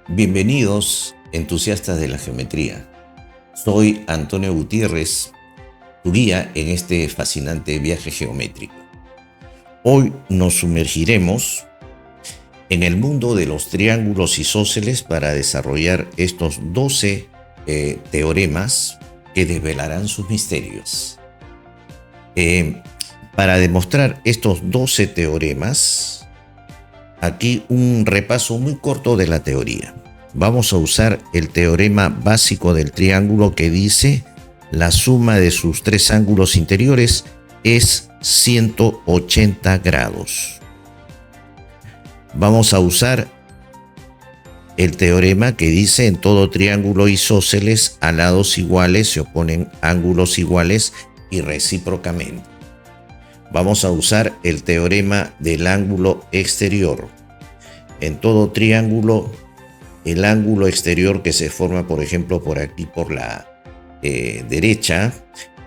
Bienvenidos, entusiastas de la geometría. Soy Antonio Gutiérrez, tu guía en este fascinante viaje geométrico. Hoy nos sumergiremos en el mundo de los triángulos isósceles para desarrollar estos 12 teoremas que desvelarán sus misterios. Para demostrar estos 12 teoremas, aquí un repaso muy corto de la teoría. Vamos a usar el teorema básico del triángulo que dice la suma de sus tres ángulos interiores es 180 grados. Vamos a usar el teorema que dice en todo triángulo isósceles a lados iguales se oponen ángulos iguales y recíprocamente. Vamos a usar el teorema del ángulo exterior. En todo triángulo, el ángulo exterior que se forma, por ejemplo, por aquí por la derecha,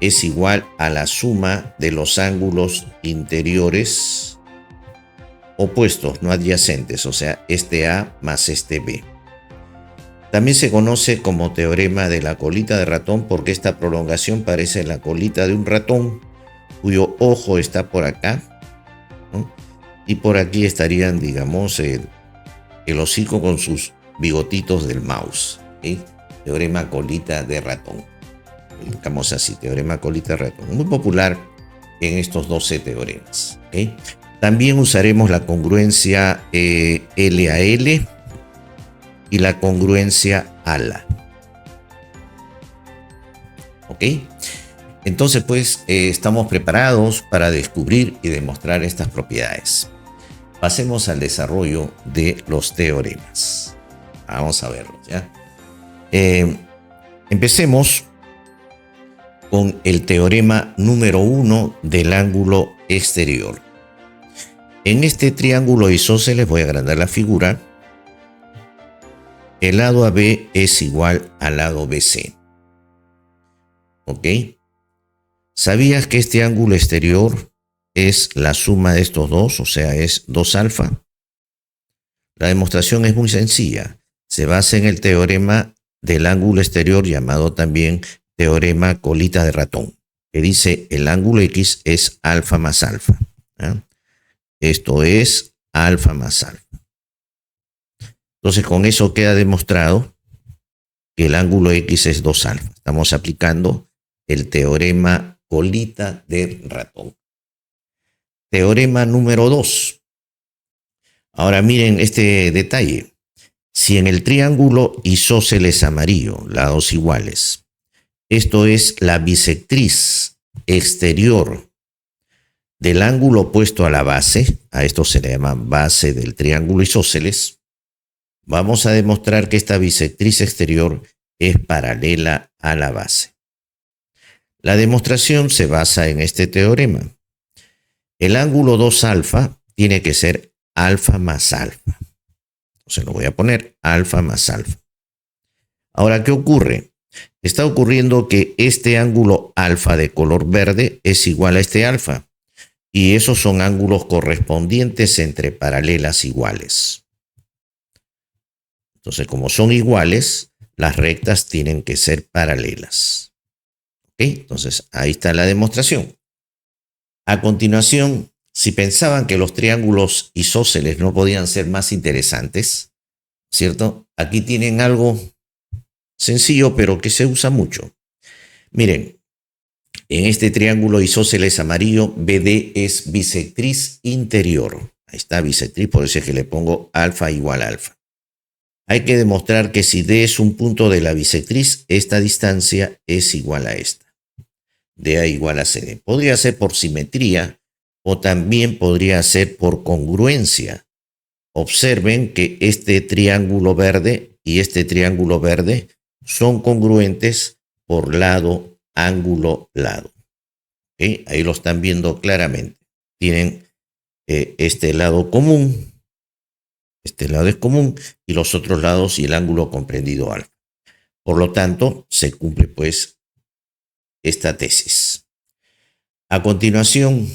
es igual a la suma de los ángulos interiores opuestos, no adyacentes, o sea, este A más este B. También se conoce como teorema de la colita de ratón porque esta prolongación parece la colita de un ratón cuyo ojo está por acá, ¿no? Y por aquí estarían, digamos, el hocico con sus bigotitos del mouse, ¿sí? Teorema colita de ratón. Digamos así, teorema colita de ratón. Muy popular en estos 12 teoremas, ¿sí? También usaremos la congruencia L a L y la congruencia ala. ¿Ok? Entonces, pues, estamos preparados para descubrir y demostrar estas propiedades. Pasemos al desarrollo de los teoremas. Vamos a verlos, ¿ya? Empecemos con el teorema número 1 del ángulo exterior. En este triángulo isósceles, voy a agrandar la figura, el lado AB es igual al lado BC. ¿Ok? ¿Sabías que este ángulo exterior es la suma de estos dos, o sea, es 2 alfa? La demostración es muy sencilla. Se basa en el teorema del ángulo exterior, llamado también teorema colita de ratón, que dice el ángulo X es alfa más alfa. ¿Ah? Esto es alfa más alfa. Entonces, con eso queda demostrado que el ángulo X es 2 alfa. Estamos aplicando el teorema colita de ratón. Teorema número 2. Ahora miren este detalle. Si en el triángulo isósceles amarillo, lados iguales, esto es la bisectriz exterior del ángulo opuesto a la base, a esto se le llama base del triángulo isósceles, vamos a demostrar que esta bisectriz exterior es paralela a la base. La demostración se basa en este teorema. El ángulo 2 alfa tiene que ser alfa más alfa. Entonces lo voy a poner alfa más alfa. Ahora, ¿qué ocurre? Está ocurriendo que este ángulo alfa de color verde es igual a este alfa. Y esos son ángulos correspondientes entre paralelas iguales. Entonces, como son iguales, las rectas tienen que ser paralelas. ¿Ok? Entonces, ahí está la demostración. A continuación, si pensaban que los triángulos isósceles no podían ser más interesantes, ¿cierto? Aquí tienen algo sencillo, pero que se usa mucho. Miren. En este triángulo isósceles amarillo, BD es bisectriz interior. Ahí está bisectriz, por eso es que le pongo alfa igual a alfa. Hay que demostrar que si D es un punto de la bisectriz, esta distancia es igual a esta. DA igual a CD. Podría ser por simetría o también podría ser por congruencia. Observen que este triángulo verde y este triángulo verde son congruentes por lado, ángulo, lado. ¿Okay? Ahí lo están viendo claramente. Tienen este lado común, este lado es común y los otros lados y el ángulo comprendido alfa. Por lo tanto, se cumple pues esta tesis. A continuación,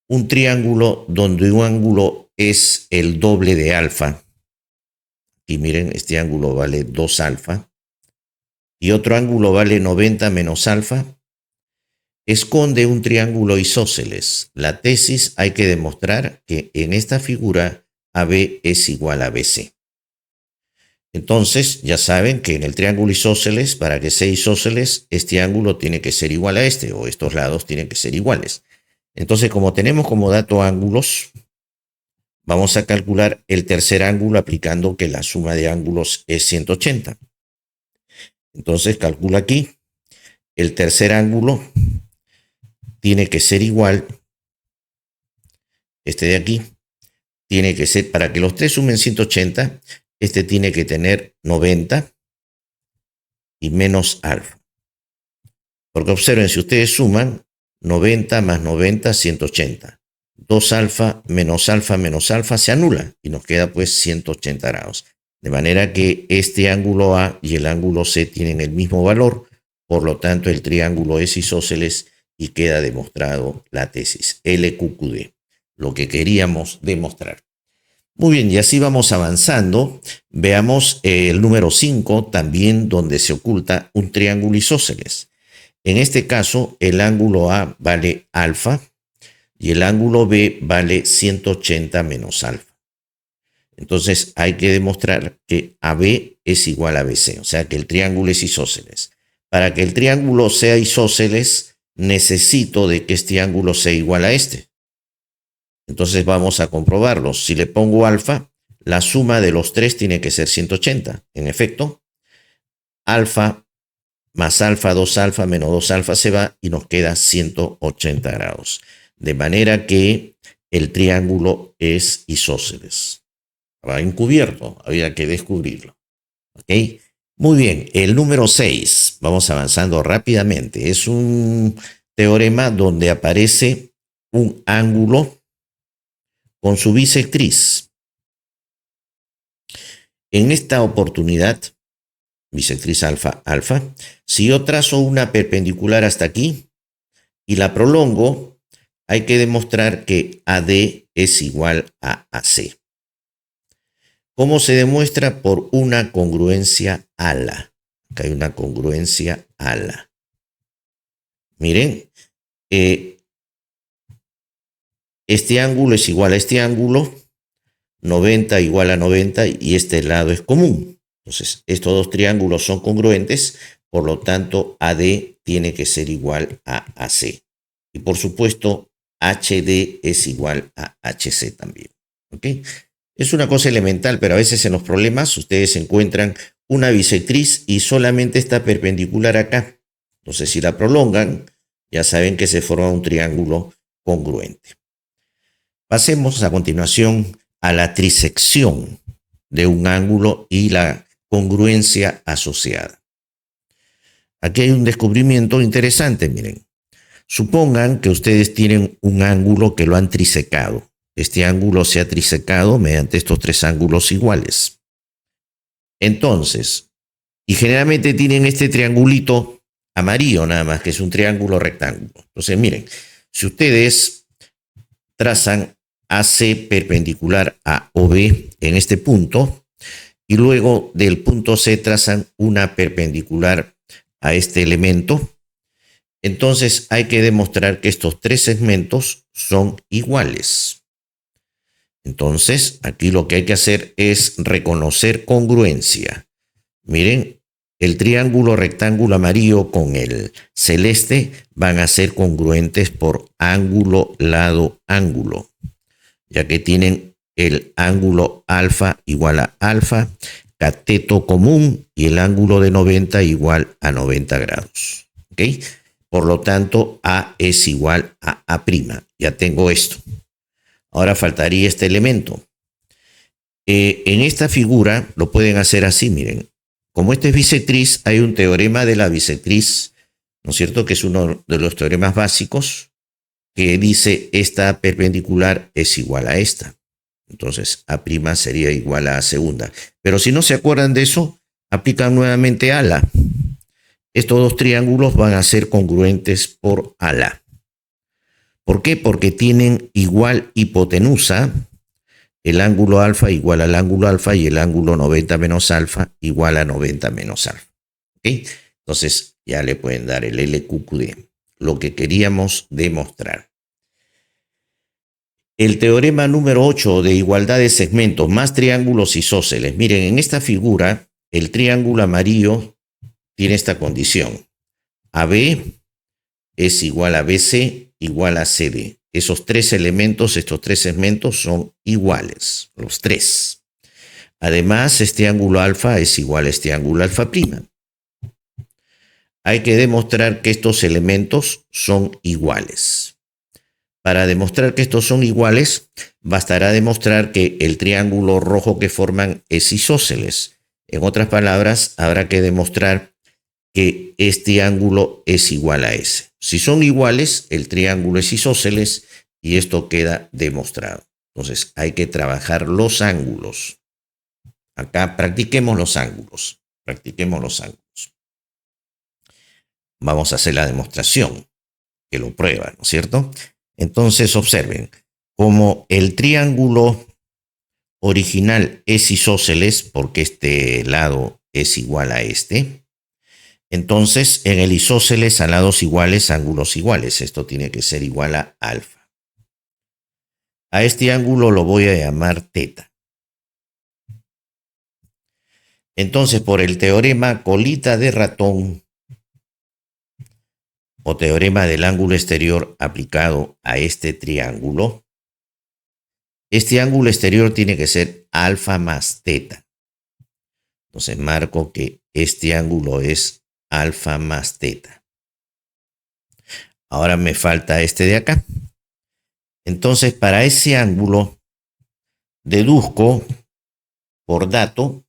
un triángulo donde un ángulo es el doble de alfa. y miren, este ángulo vale 2 alfa, y otro ángulo vale 90 menos alfa, esconde un triángulo isósceles. La tesis hay que demostrar que en esta figura AB es igual a BC. Entonces, ya saben que en el triángulo isósceles, para que sea isósceles, este ángulo tiene que ser igual a este, o estos lados tienen que ser iguales. Entonces, como tenemos como dato ángulos, vamos a calcular el tercer ángulo aplicando que la suma de ángulos es 180. Entonces, calcula aquí, el tercer ángulo tiene que ser igual, este de aquí, tiene que ser, para que los tres sumen 180, este tiene que tener 90 y menos alfa. Porque observen, si ustedes suman 90 más 90, 180. 2 alfa menos alfa se anula y nos queda pues 180 grados. De manera que este ángulo A y el ángulo C tienen el mismo valor, por lo tanto el triángulo es isósceles y queda demostrado la tesis LQQD, lo que queríamos demostrar. Muy bien, y así vamos avanzando. Veamos el número 5, también donde se oculta un triángulo isósceles. En este caso, el ángulo A vale alfa y el ángulo B vale 180 menos alfa. Entonces hay que demostrar que AB es igual a BC, o sea que el triángulo es isósceles. Para que el triángulo sea isósceles, necesito de que este ángulo sea igual a este. Entonces vamos a comprobarlo. Si le pongo alfa, la suma de los tres tiene que ser 180. En efecto, alfa más alfa, 2 alfa menos 2 alfa se va y nos queda 180 grados. De manera que el triángulo es isósceles. Va encubierto, había que descubrirlo. ¿Ok? Muy bien, el número 6, vamos avanzando rápidamente. Es un teorema donde aparece un ángulo con su bisectriz. En esta oportunidad, bisectriz alfa, alfa, si yo trazo una perpendicular hasta aquí y la prolongo, hay que demostrar que AD es igual a AC. ¿Cómo se demuestra? Por una congruencia ala. Acá hay una congruencia ala. Miren, este ángulo es igual a este ángulo, 90 igual a 90 y este lado es común. Entonces, estos dos triángulos son congruentes, por lo tanto, AD tiene que ser igual a AC. Y por supuesto, HD es igual a HC también. ¿Ok? Es una cosa elemental, pero a veces en los problemas ustedes encuentran una bisectriz y solamente está perpendicular acá. Entonces, si la prolongan, ya saben que se forma un triángulo congruente. Pasemos a continuación a la trisección de un ángulo y la congruencia asociada. Aquí hay un descubrimiento interesante, miren. Supongan que ustedes tienen un ángulo que lo han trisecado. Este ángulo se ha trisecado mediante estos tres ángulos iguales. Entonces, y generalmente tienen este triangulito amarillo nada más, que es un triángulo rectángulo. Entonces, miren, si ustedes trazan AC perpendicular a OB en este punto, y luego del punto C trazan una perpendicular a este elemento, entonces hay que demostrar que estos tres segmentos son iguales. Entonces, aquí lo que hay que hacer es reconocer congruencia. Miren, el triángulo rectángulo amarillo con el celeste van a ser congruentes por ángulo, lado, ángulo, ya que tienen el ángulo alfa igual a alfa, cateto común y el ángulo de 90 igual a 90 grados. ¿Ok? Por lo tanto, A es igual a A'. Ya tengo esto. Ahora faltaría este elemento. En esta figura lo pueden hacer así, miren. Como este es bisectriz, hay un teorema de la bisectriz, ¿no es cierto? Que es uno de los teoremas básicos, que dice esta perpendicular es igual a esta. Entonces, A' sería igual a A segunda. Pero si no se acuerdan de eso, aplican nuevamente ala. Estos dos triángulos van a ser congruentes por ala. ¿Por qué? Porque tienen igual hipotenusa el ángulo alfa igual al ángulo alfa y el ángulo 90 menos alfa igual a 90 menos alfa. ¿Okay? Entonces ya le pueden dar el LQQD, lo que queríamos demostrar. El teorema número 8 de igualdad de segmentos más triángulos isósceles. Miren, en esta figura, el triángulo amarillo tiene esta condición. AB es igual a BC igual a CD. Esos tres elementos, estos tres segmentos son iguales, los tres. Además, este ángulo alfa es igual a este ángulo alfa prima. Hay que demostrar que estos elementos son iguales. Para demostrar que estos son iguales, bastará demostrar que el triángulo rojo que forman es isósceles. En otras palabras, habrá que demostrar que este ángulo es igual a ese. Si son iguales, el triángulo es isósceles y esto queda demostrado. Entonces, hay que trabajar los ángulos. Acá practiquemos los ángulos. Practiquemos los ángulos. Vamos a hacer la demostración, que lo prueba, ¿no es cierto? Entonces observen, como el triángulo original es isósceles, porque este lado es igual a este, entonces en el isósceles a lados iguales, ángulos iguales. Esto tiene que ser igual a alfa. A este ángulo lo voy a llamar teta. Entonces por el teorema colita de ratón, o teorema del ángulo exterior aplicado a este triángulo, este ángulo exterior tiene que ser alfa más teta. Entonces marco que este ángulo es alfa más teta. Ahora me falta este de acá. Entonces para ese ángulo deduzco por dato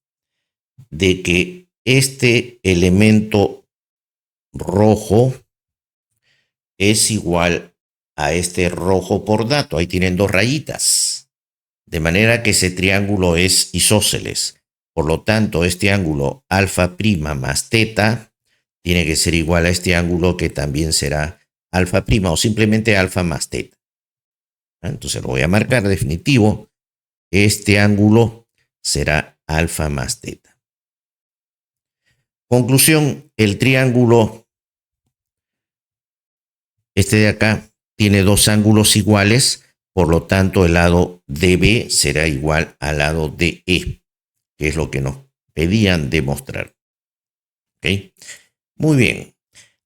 de que este elemento rojo es igual a este rojo por dato. Ahí tienen dos rayitas. De manera que ese triángulo es isósceles. Por lo tanto, este ángulo alfa prima más teta tiene que ser igual a este ángulo que también será alfa prima o simplemente alfa más teta. Entonces lo voy a marcar definitivo. Este ángulo será alfa más teta. Conclusión, el triángulo este de acá tiene dos ángulos iguales, por lo tanto el lado DB será igual al lado DE, que es lo que nos pedían demostrar. ¿Okay? Muy bien.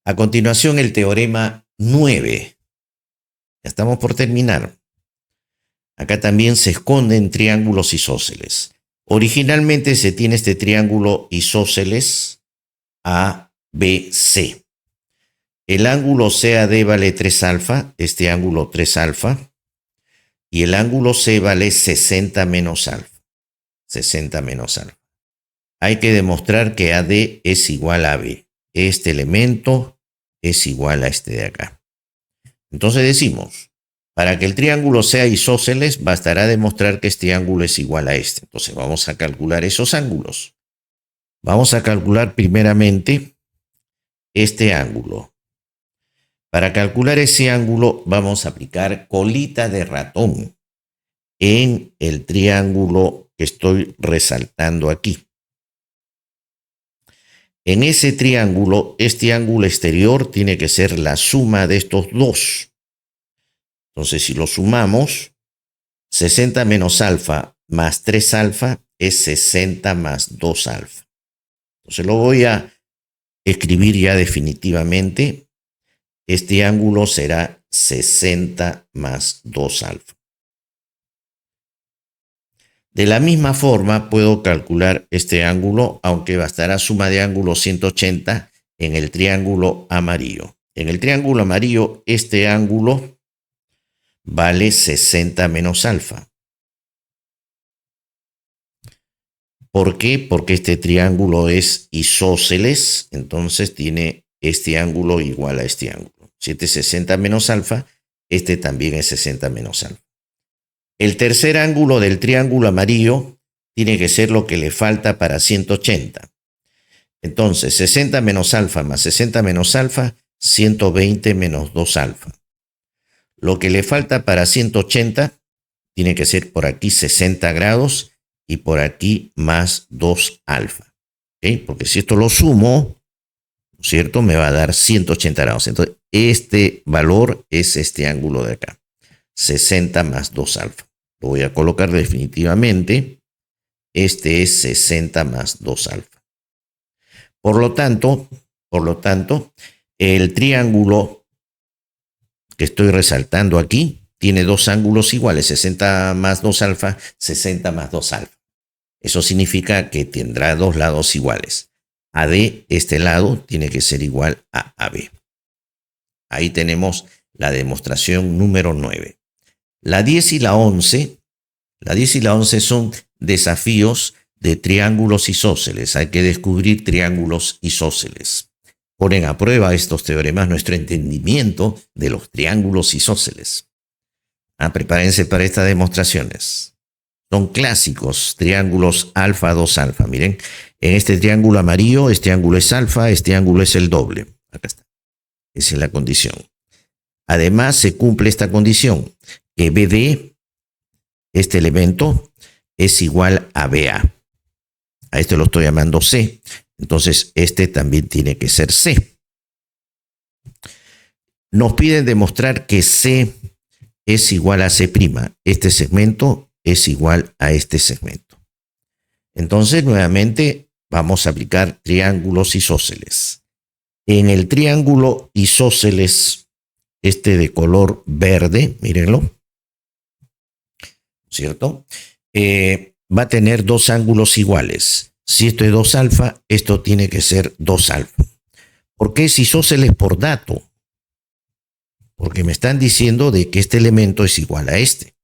A continuación el teorema 9. Ya estamos por terminar. Acá también se esconden triángulos isósceles. Originalmente se tiene este triángulo isósceles ABC. El ángulo CAD vale 3 alfa, este ángulo 3 alfa, y el ángulo C vale 60 menos alfa. 60 menos alfa. Hay que demostrar que AD es igual a B. Este elemento es igual a este de acá. Entonces decimos, para que el triángulo sea isósceles, bastará demostrar que este ángulo es igual a este. Entonces vamos a calcular esos ángulos. Vamos a calcular primeramente este ángulo. Para calcular ese ángulo vamos a aplicar colita de ratón en el triángulo que estoy resaltando aquí. En ese triángulo, este ángulo exterior tiene que ser la suma de estos dos. Entonces, si lo sumamos, 60 menos alfa más 3 alfa es 60 más 2 alfa. Entonces lo voy a escribir ya definitivamente. Este ángulo será 60 más 2 alfa. De la misma forma puedo calcular este ángulo, aunque bastará suma de ángulos 180 en el triángulo amarillo. En el triángulo amarillo este ángulo vale 60 menos alfa. ¿Por qué? Porque este triángulo es isósceles, entonces tiene este ángulo igual a este ángulo. Si este es 60 menos alfa, este también es 60 menos alfa. El tercer ángulo del triángulo amarillo tiene que ser lo que le falta para 180. Entonces, 60 menos alfa más 60 menos alfa, 120 menos 2 alfa. Lo que le falta para 180 tiene que ser por aquí 60 grados y por aquí más 2 alfa. ¿Okay? Porque si esto lo sumo, ¿cierto? Me va a dar 180 grados. Entonces, este valor es este ángulo de acá. 60 más 2 alfa. Lo voy a colocar definitivamente. Este es 60 más 2 alfa. Por lo tanto, el triángulo que estoy resaltando aquí tiene dos ángulos iguales, 60 más 2 alfa, 60 más 2 alfa. Eso significa que tendrá dos lados iguales. AD, este lado, tiene que ser igual a AB. Ahí tenemos la demostración número 9. La 10 y la 11 son desafíos de triángulos isósceles. Hay que descubrir triángulos isósceles. Ponen a prueba estos teoremas nuestro entendimiento de los triángulos isósceles. Prepárense para estas demostraciones. Son clásicos, triángulos alfa, 2 alfa. Miren, en este triángulo amarillo, este ángulo es alfa, este ángulo es el doble. Acá está. Esa es la condición. Además, se cumple esta condición, que BD, este elemento, es igual a BA. A este lo estoy llamando C. Entonces, este también tiene que ser C. Nos piden demostrar que C es igual a C'. Este segmento es igual a este segmento. Entonces, nuevamente, vamos a aplicar triángulos isósceles. En el triángulo isósceles, este de color verde, mírenlo, ¿cierto? Va a tener dos ángulos iguales. Si esto es 2 alfa, esto tiene que ser 2 alfa. ¿Por qué es isósceles por dato? Porque me están diciendo de que este elemento es igual a este.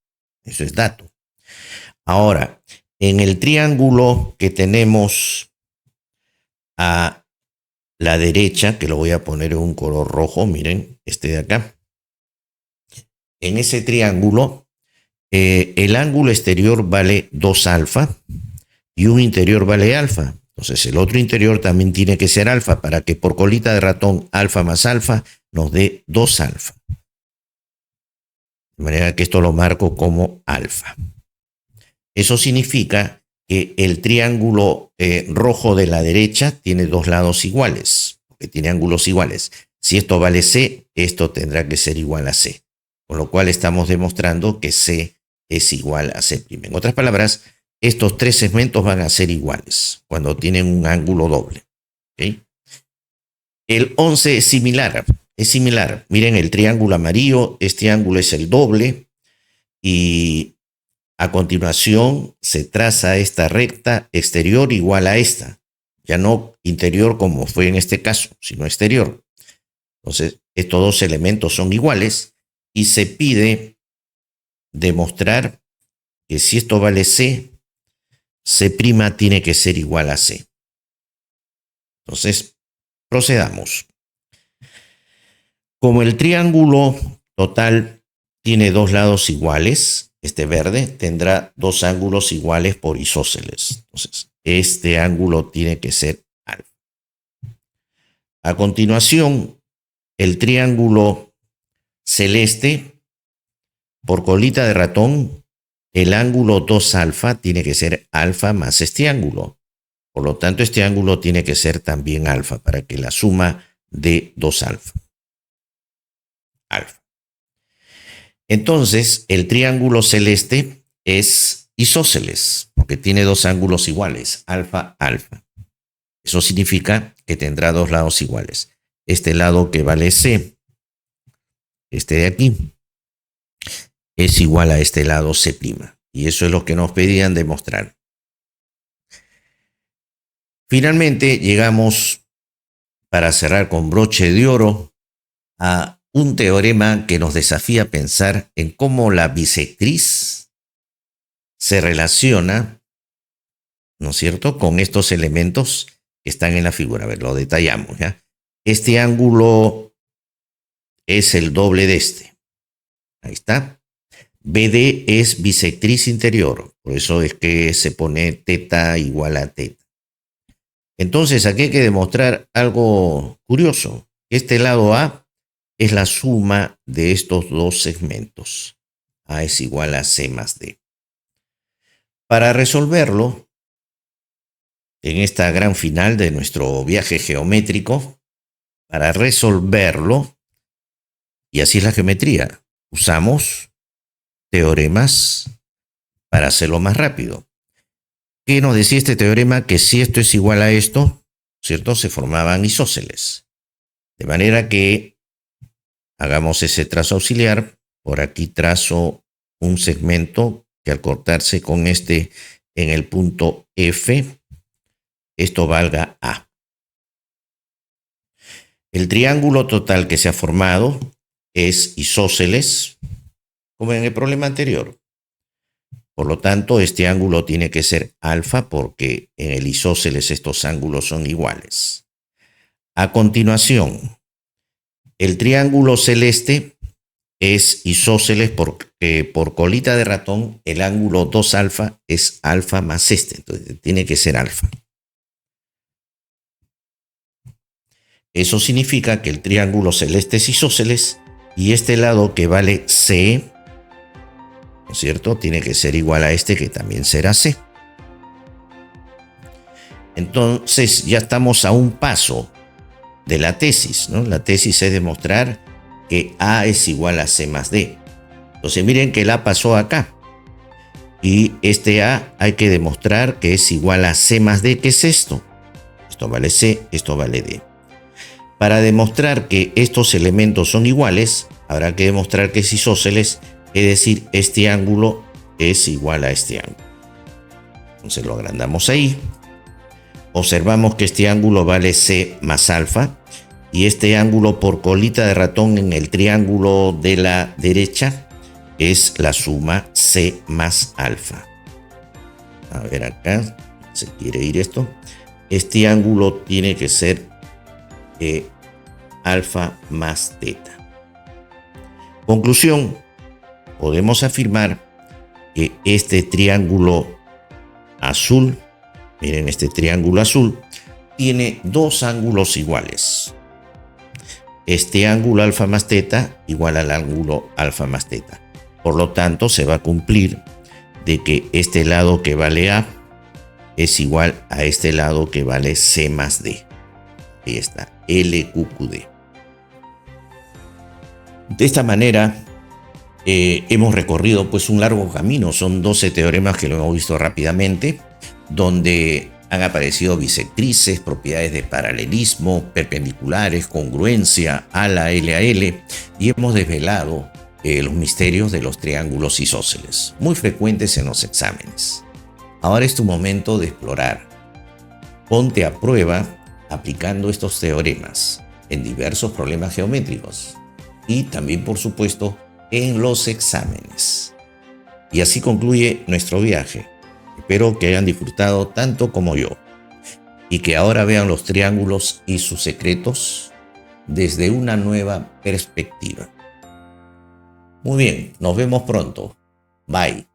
Eso es dato. Ahora, en el triángulo que tenemos a la derecha, que lo voy a poner en un color rojo, miren, este de acá. En ese triángulo, el ángulo exterior vale 2 alfa y un interior vale alfa. Entonces, el otro interior también tiene que ser alfa para que por colita de ratón alfa más alfa nos dé 2 alfa. De manera que esto lo marco como alfa. Eso significa que el triángulo rojo de la derecha tiene dos lados iguales, porque tiene ángulos iguales. Si esto vale C, esto tendrá que ser igual a C. Con lo cual estamos demostrando que C es igual a C'. En otras palabras, estos tres segmentos van a ser iguales cuando tienen un ángulo doble. ¿Okay? El 11 es similar. Miren el triángulo amarillo, este ángulo es el doble y a continuación se traza esta recta exterior igual a esta. Ya no interior como fue en este caso, sino exterior. Entonces, estos dos elementos son iguales y se pide demostrar que si esto vale C, C' tiene que ser igual a C. Entonces, procedamos. Como el triángulo total tiene dos lados iguales, este verde tendrá dos ángulos iguales por isósceles. Entonces, este ángulo tiene que ser alfa. A continuación, el triángulo celeste, por colita de ratón, el ángulo 2 alfa tiene que ser alfa más este ángulo. Por lo tanto, este ángulo tiene que ser también alfa para que la suma dé 2 alfa. Entonces, el triángulo celeste es isósceles, porque tiene dos ángulos iguales, alfa, alfa. Eso significa que tendrá dos lados iguales. Este lado que vale C, este de aquí, es igual a este lado C'. Y eso es lo que nos pedían demostrar. Finalmente, llegamos, para cerrar con broche de oro, a un teorema que nos desafía a pensar en cómo la bisectriz se relaciona, ¿no es cierto?, con estos elementos que están en la figura. A ver, lo detallamos, ¿ya? Este ángulo es el doble de este. Ahí está. BD es bisectriz interior, por eso es que se pone teta igual a teta. Entonces, aquí hay que demostrar algo curioso. Este lado A es la suma de estos dos segmentos, A es igual a C más D. Para resolverlo, en esta gran final de nuestro viaje geométrico, para resolverlo, y así es la geometría, usamos teoremas para hacerlo más rápido. ¿Qué nos decía este teorema? Que si esto es igual a esto, ¿cierto? Se formaban isósceles. De manera que hagamos ese trazo auxiliar. Por aquí trazo un segmento que al cortarse con este en el punto F, esto valga A. El triángulo total que se ha formado es isósceles, como en el problema anterior. Por lo tanto, este ángulo tiene que ser alfa porque en el isósceles estos ángulos son iguales. A continuación, el triángulo celeste es isósceles porque por colita de ratón el ángulo 2 alfa es alfa más este, entonces tiene que ser alfa. Eso significa que el triángulo celeste es isósceles y este lado que vale C, ¿no es cierto? Tiene que ser igual a este que también será C. Entonces ya estamos a un paso de la tesis, ¿no? La tesis es demostrar que A es igual a C más D. Entonces miren que el A pasó acá. Y este A hay que demostrar que es igual a C más D. ¿Qué es esto? Esto vale C, esto vale D. Para demostrar que estos elementos son iguales, habrá que demostrar que es isósceles, es decir, este ángulo es igual a este ángulo. Entonces lo agrandamos ahí. Observamos que este ángulo vale C más alfa y este ángulo por colita de ratón en el triángulo de la derecha es la suma C más alfa. A ver acá, se quiere ir esto. Este ángulo tiene que ser alfa más teta. Conclusión, podemos afirmar que este triángulo azul, miren este triángulo azul, tiene dos ángulos iguales. Este ángulo alfa más teta igual al ángulo alfa más teta. Por lo tanto, se va a cumplir de que este lado que vale A es igual a este lado que vale C más D. Ahí está, LQQD. De esta manera hemos recorrido pues un largo camino. Son 12 teoremas que lo hemos visto rápidamente, donde han aparecido bisectrices, propiedades de paralelismo, perpendiculares, congruencia, ala, L a L, y hemos desvelado los misterios de los triángulos isósceles, muy frecuentes en los exámenes. Ahora es tu momento de explorar. Ponte a prueba aplicando estos teoremas en diversos problemas geométricos y también, por supuesto, en los exámenes. Y así concluye nuestro viaje. Espero que hayan disfrutado tanto como yo y que ahora vean los triángulos y sus secretos desde una nueva perspectiva. Muy bien, nos vemos pronto. Bye.